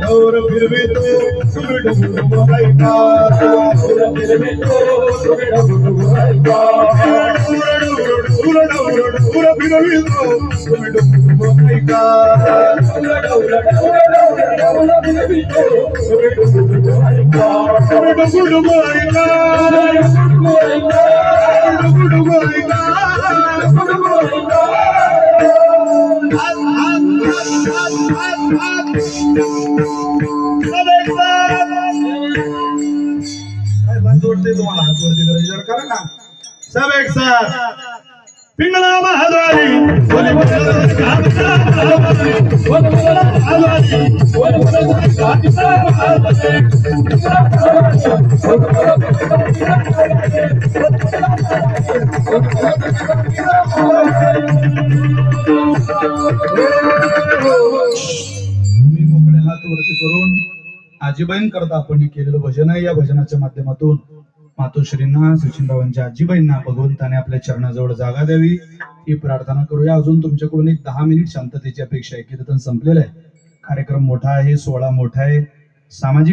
और फिरवे तो तुम्हाला हातवरती करायचं करा ना सब एक साथ पिंगला महाद्वारी मी मोकळे हात वरती करून आजीबाईं करता आपण केलेलं भजन आहे. या भजनाच्या माध्यमातून मातोश्रींना सचिनरावांच्या आजीबाईंना भगवंताने आपल्या चरणाजवळ जागा द्यावी ही प्रार्थना करूया. अजून तुमच्याकडून एक 10 मिनिट शांततेची अपेक्षा आहे. कीर्तन संपलेलं आहे, कार्यक्रम मोठा आहे, सोहळा मोठा आहे, सामाजिक